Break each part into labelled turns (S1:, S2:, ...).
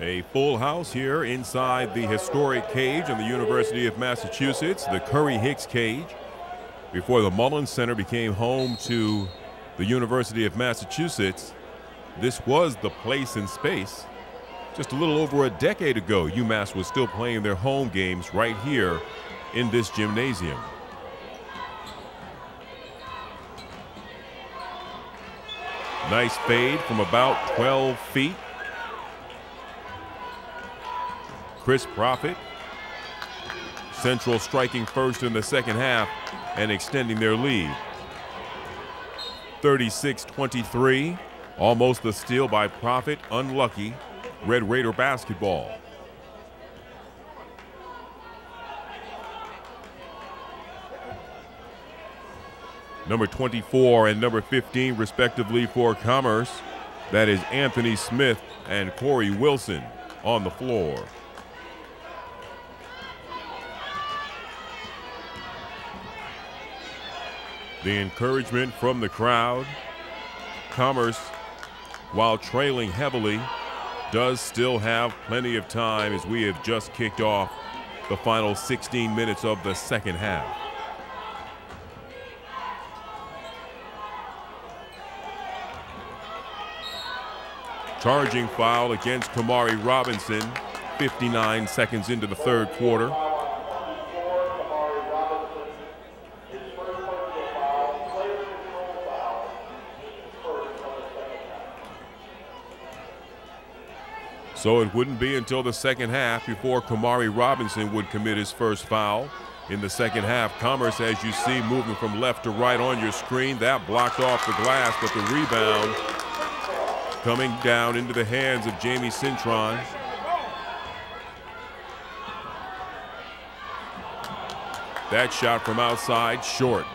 S1: A full house here inside the historic cage in the University of Massachusetts, the Curry-Hicks cage. Before the Mullins Center became home to the University of Massachusetts, this was the place and space. Just a little over a decade ago, UMass was still playing their home games right here in this gymnasium. Nice fade from about 12 feet. Chris Profit. Central striking first in the second half and extending their lead. 36-23. Almost a steal by Profit. Unlucky. Red Raider basketball. Number 24 and number 15 respectively for Commerce. That is Anthony Smith and Corey Wilson on the floor. The encouragement from the crowd. Commerce, while trailing heavily, does still have plenty of time as we have just kicked off the final 16 minutes of the second half. Charging foul against Kamari Robinson, 59 seconds into the third quarter. So it wouldn't be until the second half before Kamari Robinson would commit his first foul. In the second half, Commerce, as you see, moving from left to right on your screen. That blocked off the glass, but the rebound coming down into the hands of Jamie Cintron. That shot from outside, short.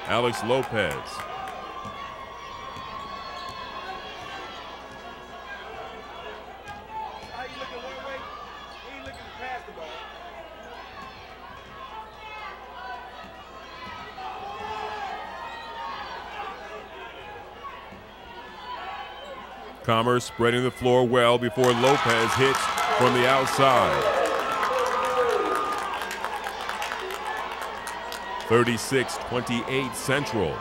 S1: Alex Lopez. Commerce spreading the floor well before Lopez hits from the outside. 36-28 Central.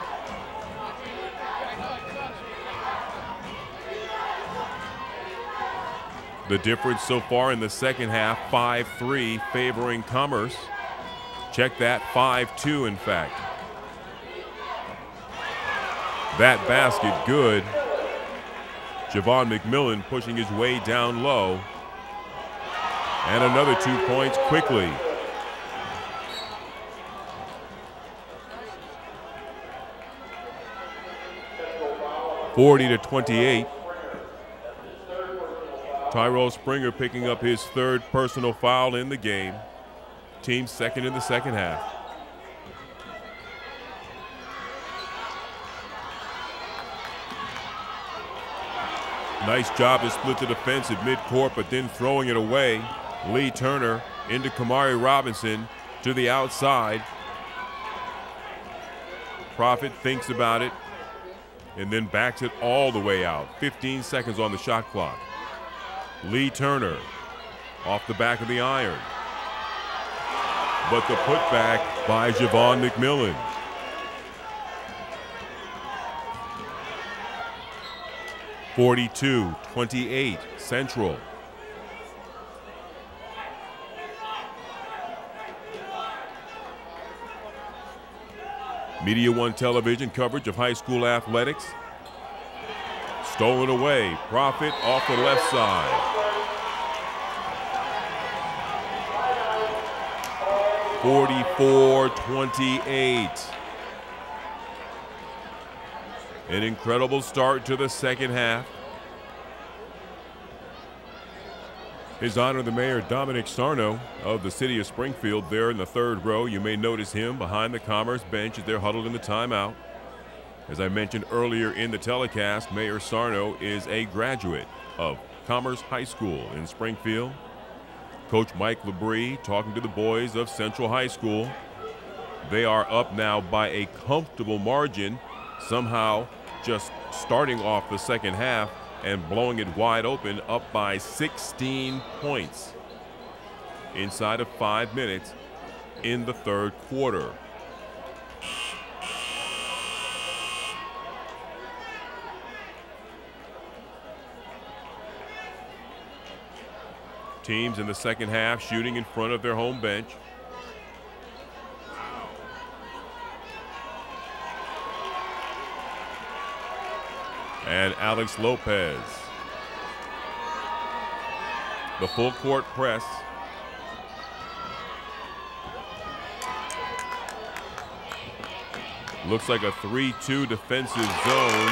S1: The difference so far in the second half, 5-3 favoring Commerce. Check that, 5-2 in fact. That basket good. Javon McMillan pushing his way down low. And another 2 points quickly. (40-28). Tyrell Springer picking up his third personal foul in the game. Team second in the second half. Nice job to split the defense at midcourt, but then throwing it away. Lee Turner into Kamari Robinson to the outside. Profit thinks about it and then backs it all the way out. 15 seconds on the shot clock. Lee Turner off the back of the iron. But the putback by Javon McMillan. (42-28 Central). Media One television coverage of high school athletics. Stolen away. Profit off the left side. (44-28). An incredible start to the second half. His Honor the Mayor Dominic Sarno of the city of Springfield there in the third row. You may notice him behind the Commerce bench as they're huddled in the timeout. As I mentioned earlier in the telecast, Mayor Sarno is a graduate of Commerce High School in Springfield. Coach Mike Labrie talking to the boys of Central High School. They are up now by a comfortable margin. Somehow, just starting off the second half, and blowing it wide open, up by 16 points inside of 5 minutes in the third quarter. Teams in the second half shooting in front of their home bench. And Alex Lopez. The full court press. Looks like a 3-2 defensive zone.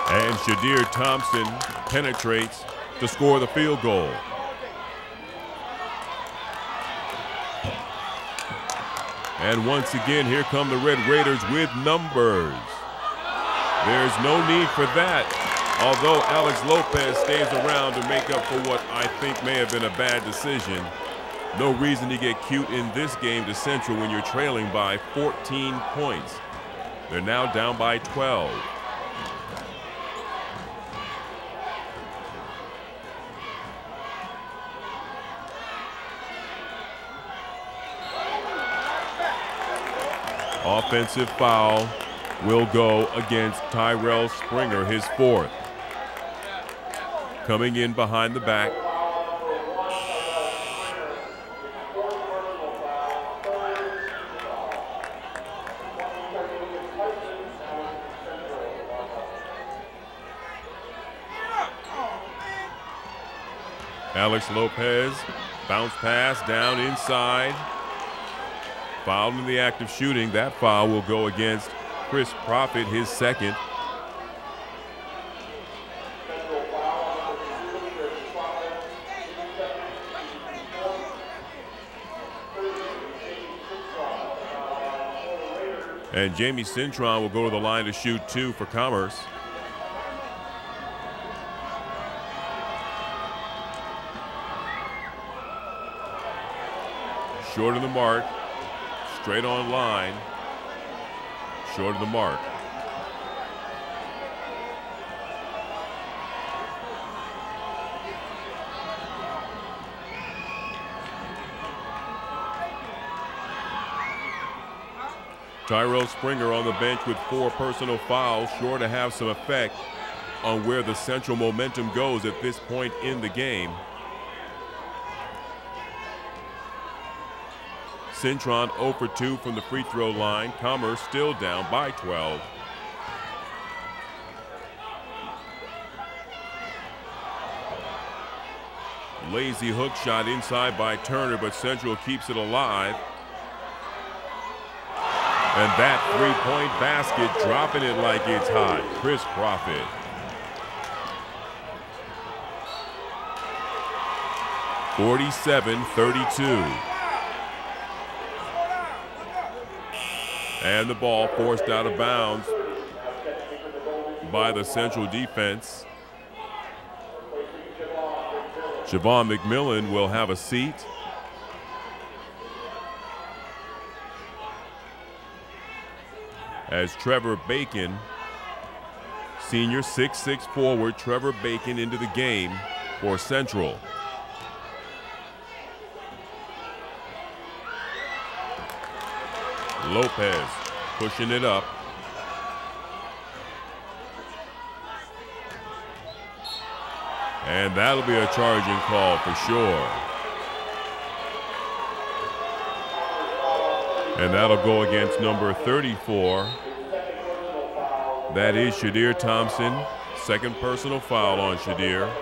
S1: And Shadir Thompson penetrates to score the field goal. And once again, here come the Red Raiders with numbers. There's no need for that, although Alex Lopez stays around to make up for what I think may have been a bad decision. No reason to get cute in this game to Central when you're trailing by 14 points. They're now down by 12. Offensive foul will go against Tyrell Springer, his fourth. Coming in behind the back. Alex Lopez, bounce pass down inside. Fouled in the act of shooting. That foul will go against Chris Profit, his second. And Jamie Cintron will go to the line to shoot 2 for Commerce. Short of the mark. Straight on line, short of the mark. Tyrell Springer on the bench with 4 personal fouls, sure to have some effect on where the Central momentum goes at this point in the game. Cintron 0 for 2 from the free throw line. Commerce still down by 12. Lazy hook shot inside by Turner, but Central keeps it alive. And that three-point basket, dropping it like it's hot. Chris Profit. (47-32). And the ball forced out of bounds by the Central defense. Javon McMillan will have a seat. As Trevor Bacon, senior 6'6" forward, Trevor Bacon into the game for Central. Lopez pushing it up. And that'll be a charging call for sure. And that'll go against number 34. That is Shadir Thompson. Second personal foul on Shadir.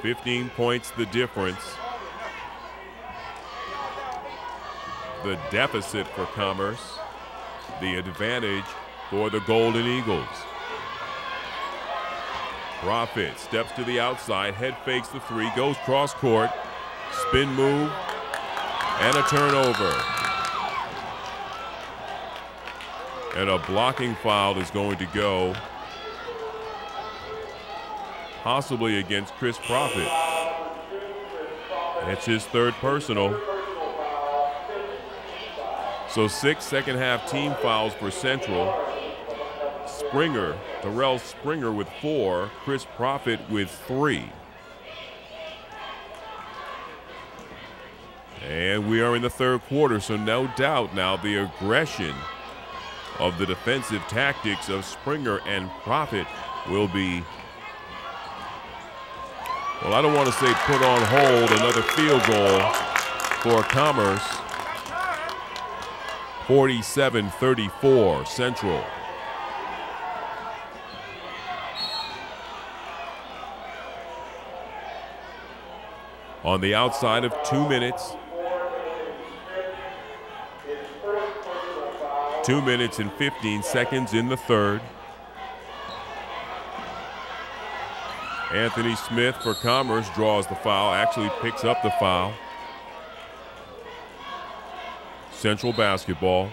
S1: (15 points the difference. The deficit for Commerce. The advantage for the Golden Eagles. Profit steps to the outside, head fakes the three, goes cross court, spin move, and a turnover. And a blocking foul is going to go possibly against Chris Profit. It's his third personal. So 6 second-half team fouls for Central. Terrell Springer with 4, Chris Profit with 3. And we are in the third quarter, so no doubt now the aggression of the defensive tactics of Springer and Profit will be, well, I don't want to say put on hold. Another field goal for Commerce. 47-34 Central. On the outside of 2 minutes. 2 minutes and 15 seconds in the third. Anthony Smith for Commerce draws the foul, actually picks up the foul. Central basketball.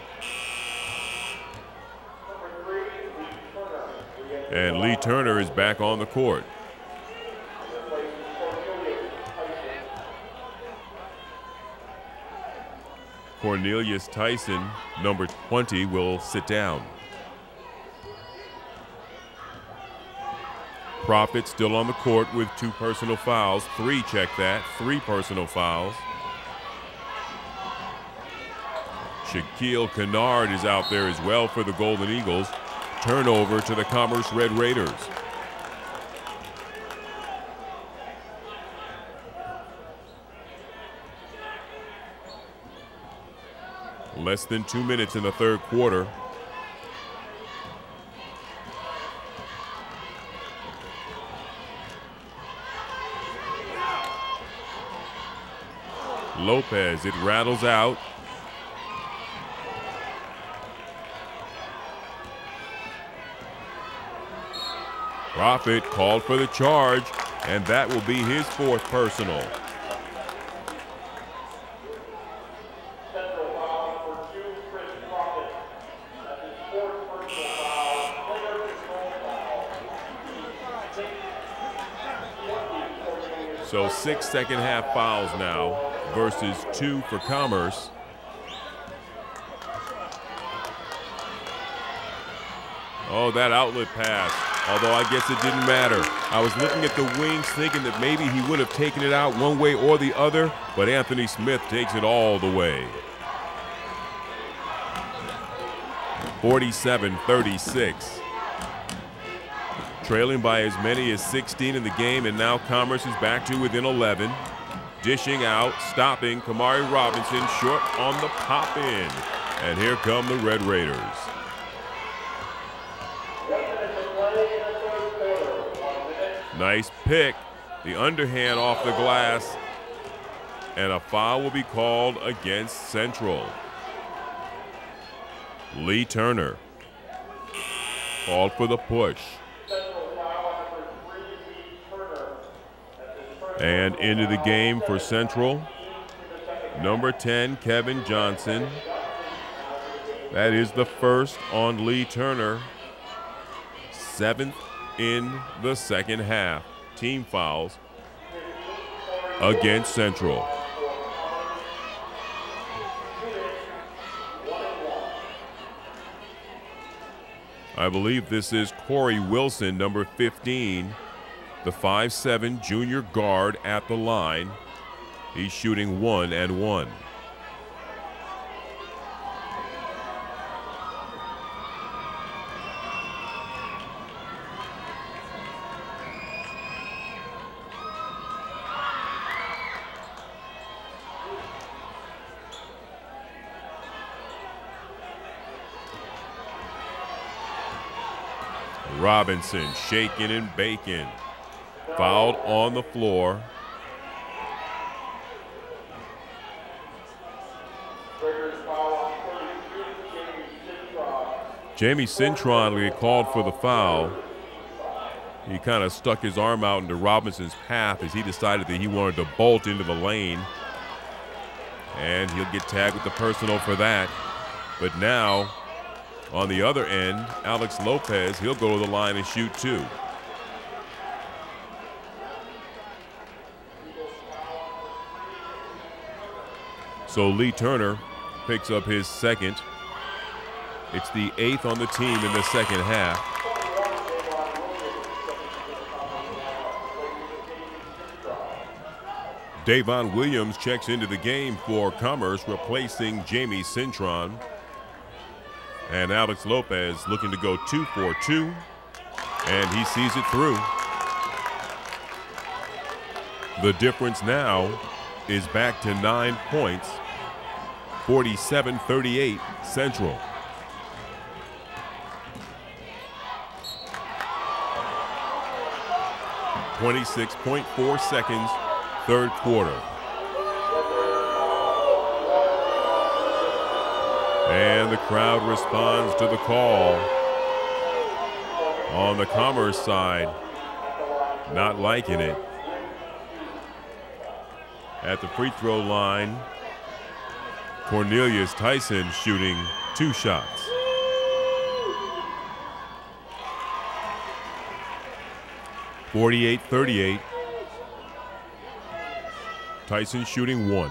S1: And Lee Turner is back on the court. Cornelius Tyson, number 20, will sit down. Profit still on the court with 2 personal fouls. 3, check that, 3 personal fouls. Shaquille Kennard is out there as well for the Golden Eagles. Turnover to the Commerce Red Raiders. Less than 2 minutes in the third quarter. Lopez, it rattles out. Profit called for the charge, and that will be his 4th personal. So 6 second-half fouls now versus 2 for Commerce. Oh, that outlet pass. Although I guess it didn't matter. I was looking at the wings thinking that maybe he would have taken it out one way or the other, but Anthony Smith takes it all the way. 47-36. Trailing by as many as 16 in the game, and now Commerce is back to within 11. Dishing out, stopping, Kamari Robinson short on the pop-in. And here come the Red Raiders. Nice pick, the underhand off the glass, and a foul will be called against Central. Lee Turner called for the push. And into the game for Central, number 10, Kevin Johnson. That is the first on Lee Turner, 7th in the second half. Team fouls against Central. I believe this is Corey Wilson, number 15, the 5'7" junior guard at the line. He's shooting 1 and 1. Robinson shaking and baking. Fouled on the floor. Jamie Cintron called for the foul. He kind of stuck his arm out into Robinson's path as he decided that he wanted to bolt into the lane. And he'll get tagged with the personal for that. But now, on the other end, Alex Lopez, he'll go to the line and shoot 2. So Lee Turner picks up his second. It's the 8th on the team in the second half. Davon Williams checks into the game for Commerce, replacing Jamie Cintron. And Alex Lopez looking to go 2 for 2, and he sees it through. The difference now is back to 9 points, 47-38 Central. .4 seconds, third quarter. And the crowd responds to the call. On the Commerce side, not liking it. At the free throw line, Cornelius Tyson shooting 2 shots. .38-38. Tyson shooting 1.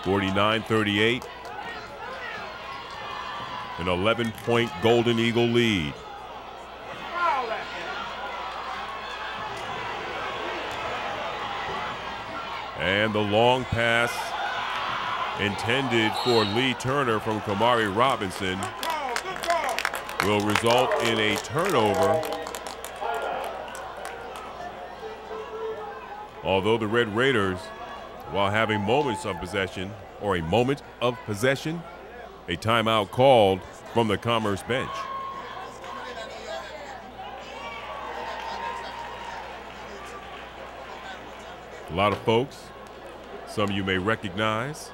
S1: .39-38. An 11-point Golden Eagle lead. And the long pass intended for Lee Turner from Kamari Robinson will result in a turnover. Although the Red Raiders, while having moments of possession, or a moment of possession, a timeout called from the Commerce bench. A lot of folks, some you may recognize.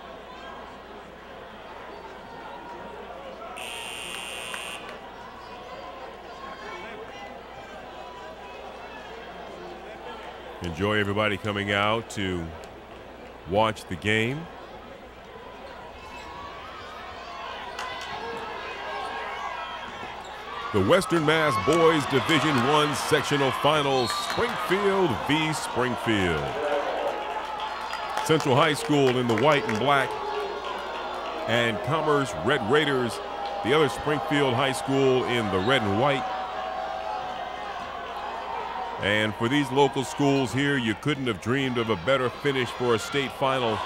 S1: Enjoy everybody coming out to watch the game. The Western Mass Boys Division I Sectional Finals, Springfield v. Springfield. Central High School in the white and black, and Commerce Red Raiders, the other Springfield High School in the red and white. And for these local schools here, you couldn't have dreamed of a better finish for a state final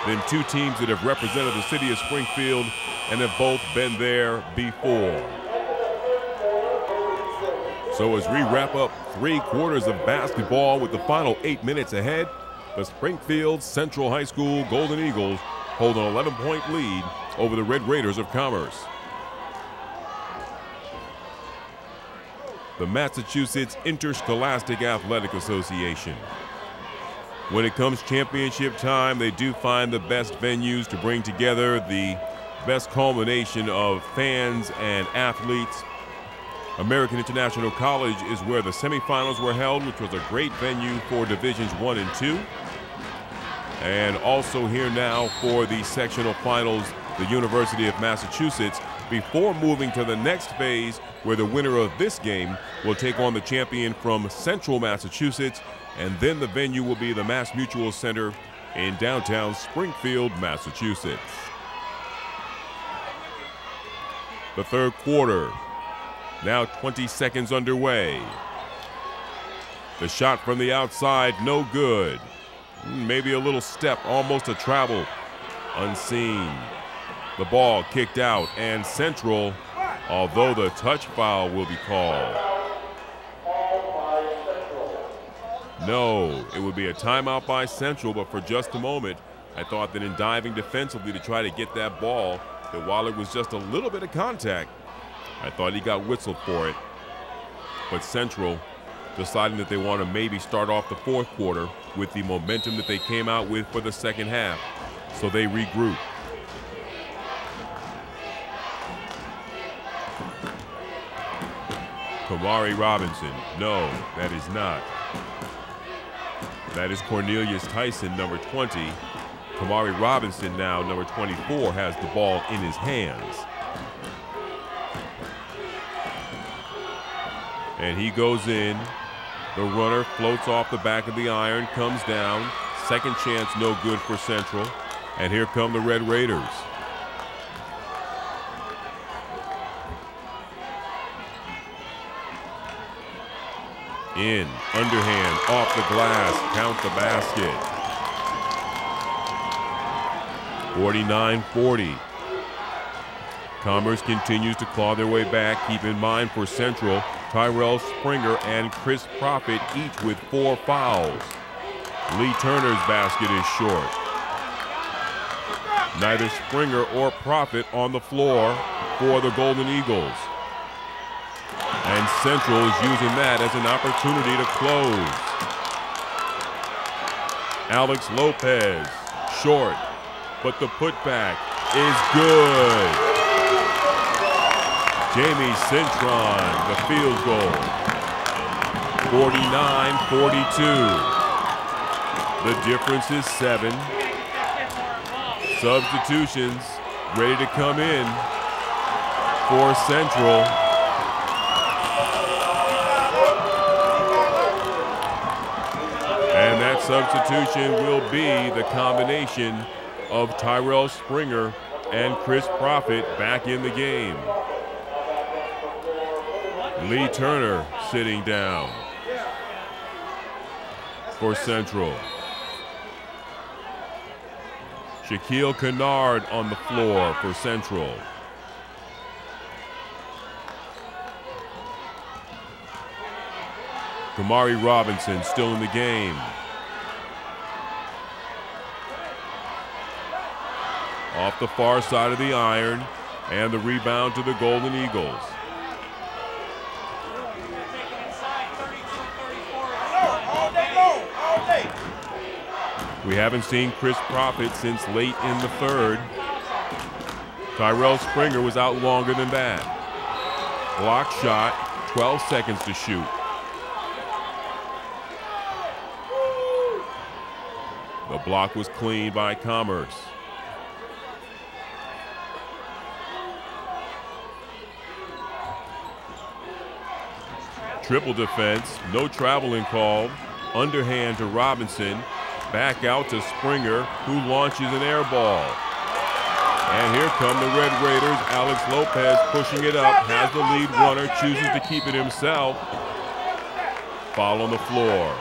S1: than 2 teams that have represented the city of Springfield and have both been there before. So as we wrap up 3 quarters of basketball with the final 8 minutes ahead, the Springfield Central High School Golden Eagles hold an 11-point lead over the Red Raiders of Commerce. The Massachusetts Interscholastic Athletic Association. When it comes championship time, they do find the best venues to bring together the best culmination of fans and athletes. American International College is where the semifinals were held, which was a great venue for Divisions 1 and 2. And also here now for the sectional finals, the University of Massachusetts, before moving to the next phase where the winner of this game will take on the champion from Central Massachusetts, and then the venue will be the Mass Mutual Center in downtown Springfield, Massachusetts. The third quarter, now 20 seconds underway. The shot from the outside, no good. Maybe a little step, almost a travel, unseen. The ball kicked out, and Central, although the touch foul will be called. No, it would be a timeout by Central, but for just a moment, I thought that in diving defensively to try to get that ball, that while it was just a little bit of contact, I thought he got whistled for it. But Central deciding that they want to maybe start off the fourth quarter with the momentum that they came out with for the second half. So they regroup. Kamari Robinson, no, that is not. That is Cornelius Tyson, number 20. Kamari Robinson now, number 24, has the ball in his hands. And he goes in. The runner floats off the back of the iron, comes down. Second chance, no good for Central. And here come the Red Raiders. In, underhand, off the glass, count the basket. 49-40. Commerce continues to claw their way back. Keep in mind for Central, Tyrell Springer and Chris Profit each with 4 fouls. Lee Turner's basket is short. Neither Springer or Profit on the floor for the Golden Eagles. And Central is using that as an opportunity to close. Alex Lopez, short, but the putback is good. Jamie Cintron, the field goal. 49-42. The difference is 7. Substitutions ready to come in for Central. And that substitution will be the combination of Tyrell Springer and Chris Profit back in the game. Lee Turner sitting down for Central. Shaquille Kennard on the floor for Central. Kamari Robinson still in the game. Off the far side of the iron, and the rebound to the Golden Eagles. We haven't seen Chris Profit since late in the third. Tyrell Springer was out longer than that. Block shot, 12 seconds to shoot. The block was cleaned by Commerce. Triple defense, no traveling called. Underhand to Robinson. Back out to Springer, who launches an air ball. And here come the Red Raiders. Alex Lopez pushing it up, has the lead runner, chooses to keep it himself. Foul on the floor.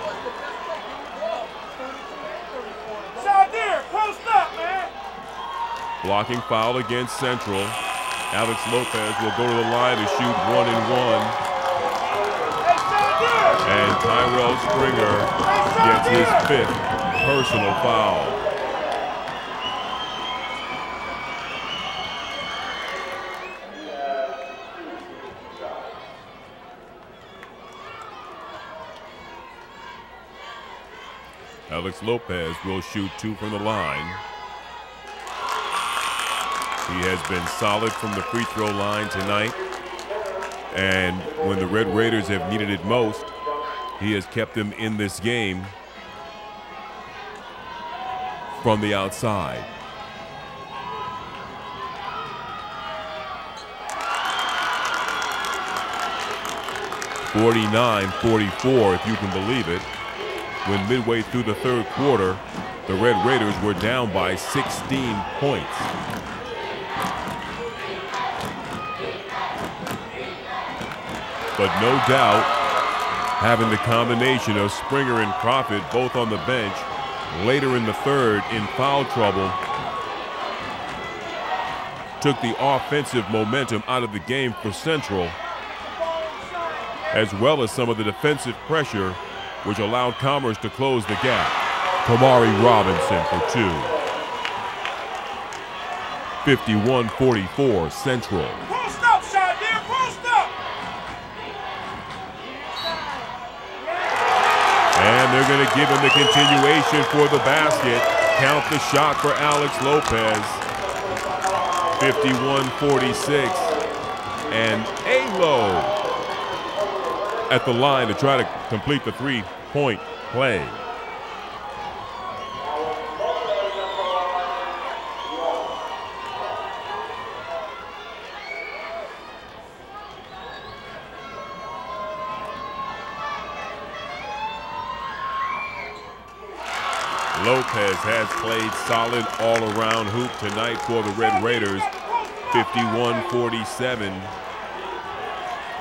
S1: Blocking foul against Central. Alex Lopez will go to the line to shoot 1-and-1. And Tyrell Springer gets his 5th personal foul. Alex Lopez will shoot 2 from the line. He has been solid from the free throw line tonight. And when the Red Raiders have needed it most, he has kept them in this game from the outside. (49-44), if you can believe it. When midway through the third quarter, the Red Raiders were down by 16 points. But no doubt, having the combination of Springer and Profit both on the bench later in the third in foul trouble took the offensive momentum out of the game for Central, as well as some of the defensive pressure, which allowed Commerce to close the gap. Kamari Robinson for 2. 51-44 Central.
S2: Post up, Shadir, post up!
S1: And they're going to give him the continuation for the basket. Count the shot for Alex Lopez. 51-46. And Alo at the line to try to complete the three-point play. Lopez has played solid all-around hoop tonight for the Red Raiders, 51-47.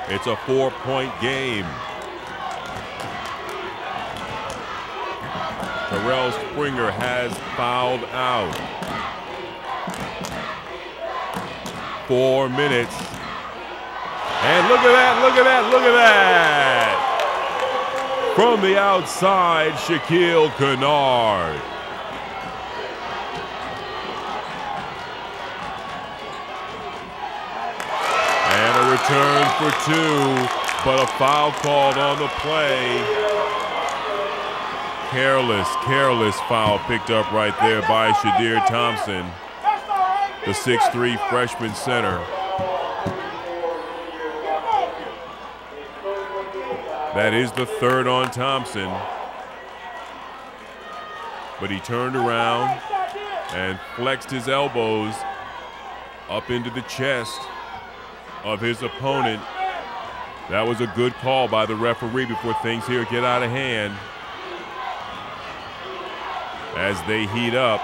S1: It's a 4-point game. Terrell Springer has fouled out. 4 minutes. And look at that, look at that, look at that! From the outside, Shaquille Kennard. And a return for 2, but a foul called on the play. Careless foul picked up right there by Shadir Thompson, the 6'3" freshman center. That is the third on Thompson. But he turned around and flexed his elbows up into the chest of his opponent. That was a good call by the referee before things here get out of hand. As they heat up.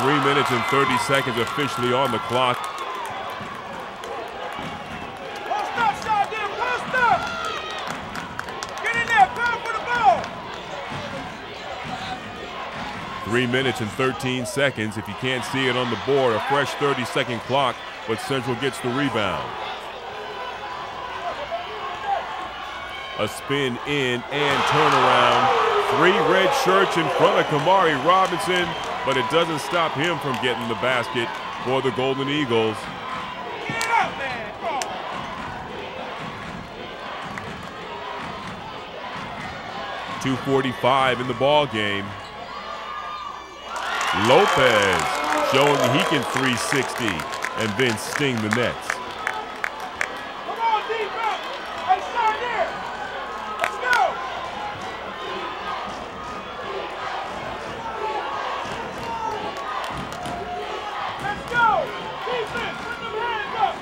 S1: Three minutes and 30 seconds officially on the clock.
S2: Post up, Shadir, post up! Get in there, come for the ball!
S1: 3 minutes and 13 seconds. If you can't see it on the board, a fresh 30-second clock, but Central gets the rebound. A spin in and turnaround. 3 red shirts in front of Kamari Robinson, but it doesn't stop him from getting the basket for the Golden Eagles.
S2: Get up, man! Come on.
S1: .245 in the ball game. Lopez showing he can 360 and then sting the nets.
S2: Come on, defense! Hey, Shadir! Let's go! Let's go! Defense, put them hands up!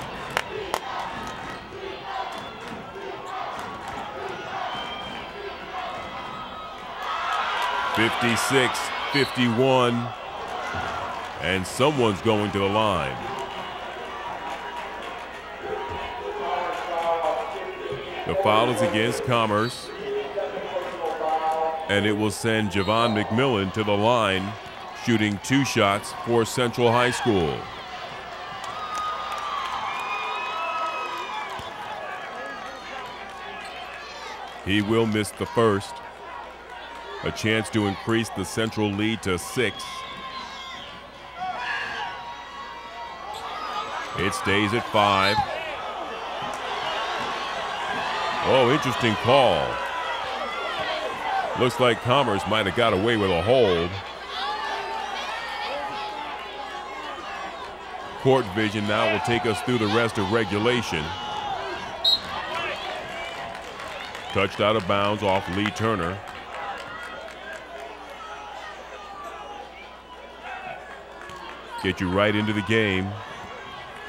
S1: 56-51, and someone's going to the line. The foul is against Commerce, and it will send Javon McMillan to the line, shooting 2 shots for Central High School. He will miss the first. A chance to increase the Central lead to 6. It stays at 5. Oh, interesting call. Looks like Commerce might have got away with a hold. Court vision now will take us through the rest of regulation. Touched out of bounds off Lee Turner. Get you right into the game.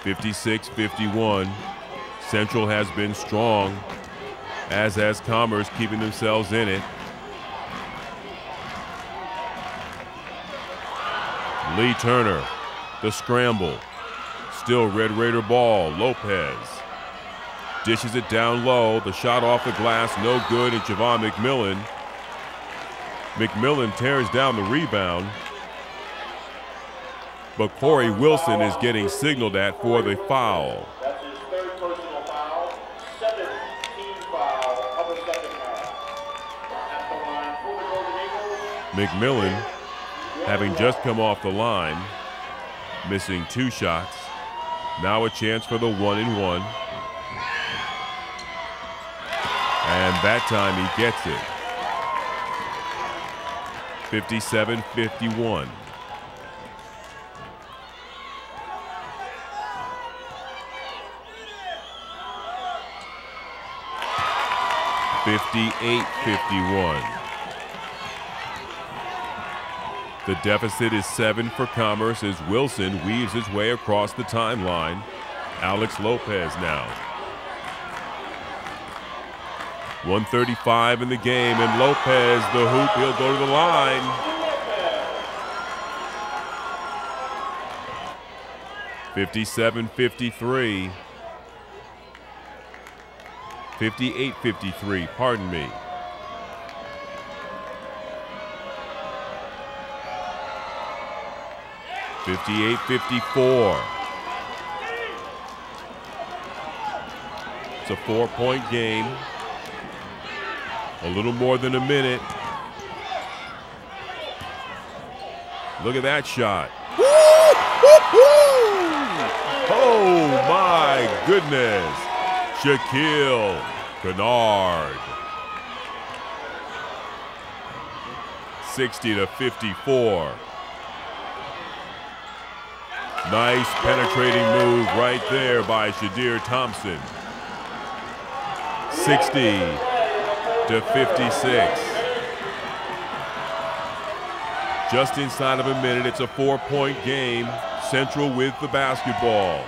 S1: 56-51. Central has been strong, as has Commerce, keeping themselves in it. Lee Turner, the scramble. Still Red Raider ball. Lopez dishes it down low. The shot off the glass, no good, and Javon McMillan. McMillan tears down the rebound. But Corey Wilson is getting signaled at for the foul.
S3: That's his 3rd personal foul, 7th team foul of the second half. At the line for the Golden Eagles.
S1: McMillan, having just come off the line, missing 2 shots. Now a chance for the 1-and-1. And that time he gets it. 57-51. 58-51. The deficit is 7 for Commerce as Wilson weaves his way across the timeline. Alex Lopez now. 1:35 in the game, and Lopez, the hoop, he'll go to the line. (57-53). 58-53, pardon me. (58-54). It's a 4-point game. A little more than a minute. Look at that shot. Oh my goodness. Shaquille Kennard. 60-54. Nice penetrating move right there by Shadir Thompson. 60-56. Just inside of a minute, it's a 4-point game. Central with the basketball.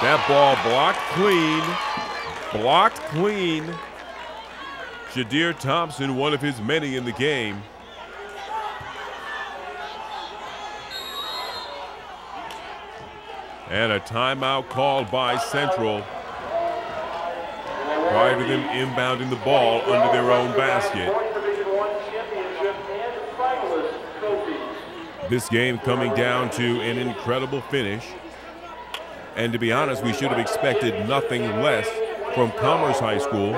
S1: That ball blocked clean. Blocked clean. Shadir Thompson, one of his many in the game. And a timeout called by Central prior to them inbounding the ball under their own basket. This game coming down to an incredible finish. And to be honest, we should have expected nothing less from Commerce High School,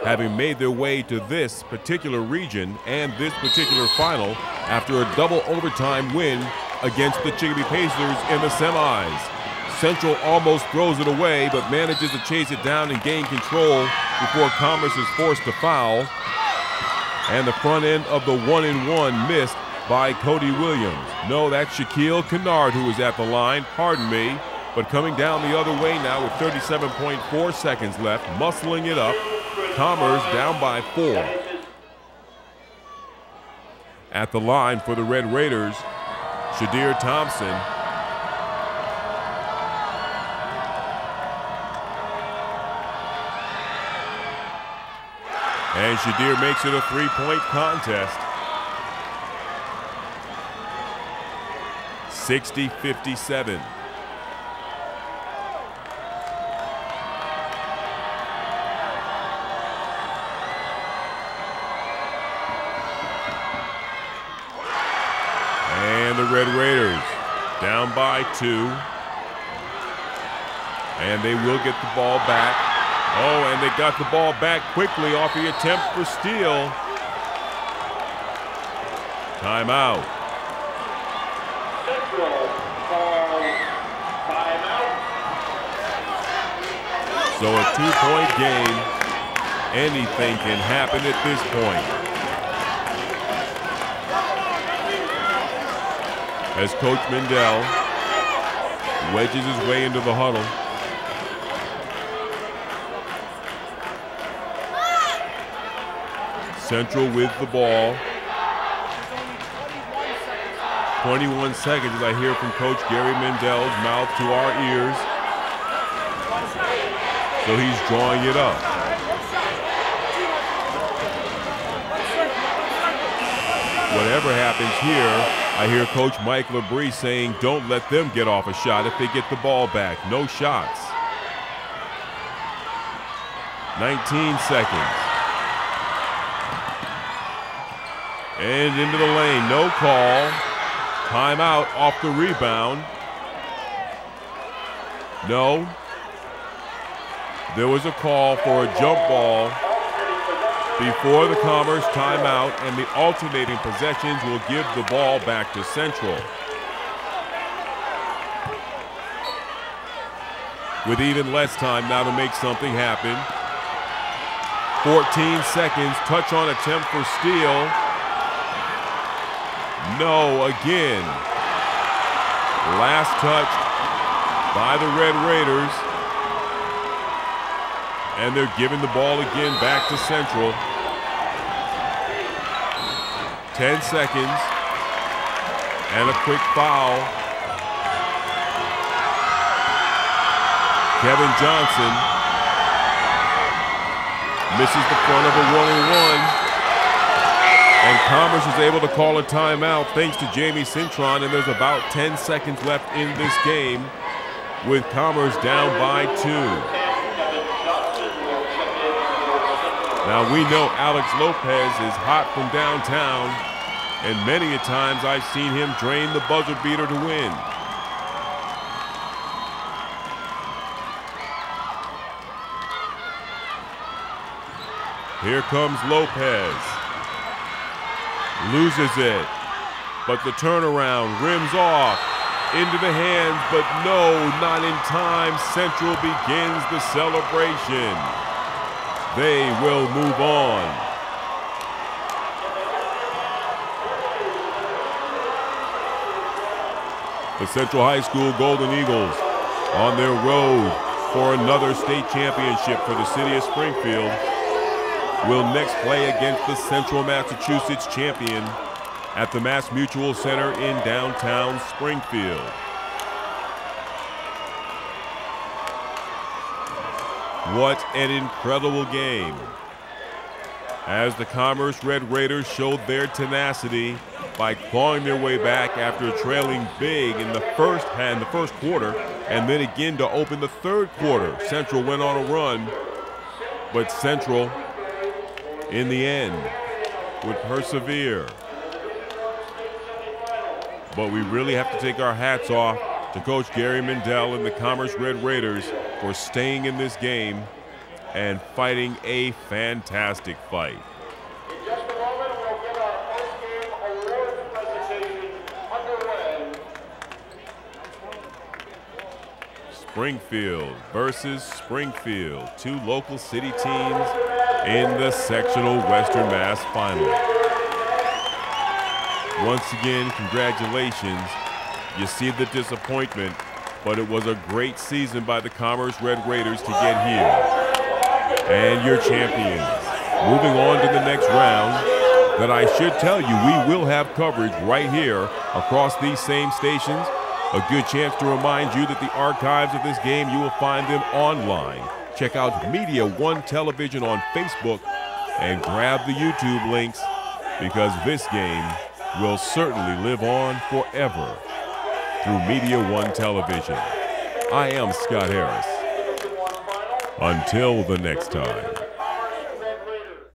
S1: having made their way to this particular region and this particular final after a double overtime win against the Chicopee Pacers in the semis. Central almost throws it away, but manages to chase it down and gain control before Commerce is forced to foul. And the front end of the 1-and-1 missed by Cody Williams. No, that's Shaquille Kennard who is at the line, pardon me. But coming down the other way now with 37.4 seconds left, muscling it up. Commerce down by 4. At the line for the Red Raiders, Shadir Thompson. And Shadir makes it a 3-point contest. 60-57. And the Red Raiders down by 2. And they will get the ball back. Oh, and they got the ball back quickly off the attempt for steal. Timeout. So a 2-point game. Anything can happen at this point. As Coach Mendel wedges his way into the huddle. Central with the ball. 21 seconds as I hear from Coach Gary Mendel's mouth to our ears. So he's drawing it up. Whatever happens here, I hear Coach Mike Labrie saying don't let them get off a shot if they get the ball back. No shots. 19 seconds. And into the lane, no call. Timeout off the rebound. No. There was a call for a jump ball before the Commerce timeout, and the alternating possessions will give the ball back to Central. With even less time now to make something happen. 14 seconds, touch on attempt for steal. No, again. Last touch by the Red Raiders. And they're giving the ball again back to Central. 10 seconds. And a quick foul. Kevin Johnson. Misses the front of a 1-and-1. And Commerce is able to call a timeout thanks to Jamie Cintron, and there's about 10 seconds left in this game with Commerce down by 2. Now we know Alex Lopez is hot from downtown, and many a times I've seen him drain the buzzer beater to win. Here comes Lopez. Loses it, but the turnaround rims off into the hands, but no, not in time. Central begins the celebration. They will move on. The Central High School Golden Eagles on their road for another state championship for the city of Springfield will next play against the Central Massachusetts champion at the Mass Mutual Center in downtown Springfield. What an incredible game, as the Commerce Red Raiders showed their tenacity by clawing their way back after trailing big in the first quarter, and then again to open the third quarter. Central went on a run, but Central in the end would persevere. But we really have to take our hats off to Coach Gary Mendel and the Commerce Red Raiders for staying in this game and fighting a fantastic fight.
S3: In just a moment, we'll get our post-game awards presentation underway.
S1: Springfield versus Springfield, two local city teams in the sectional Western Mass final. Once again, congratulations. You see the disappointment, but it was a great season by the Commerce Red Raiders to get here. And your champions. Moving on to the next round, that I should tell you, we will have coverage right here across these same stations. A good chance to remind you that the archives of this game, you will find them online. Check out Media One Television on Facebook and grab the YouTube links, because this game will certainly live on forever through Media One Television. I am Scott Harris. Until the next time.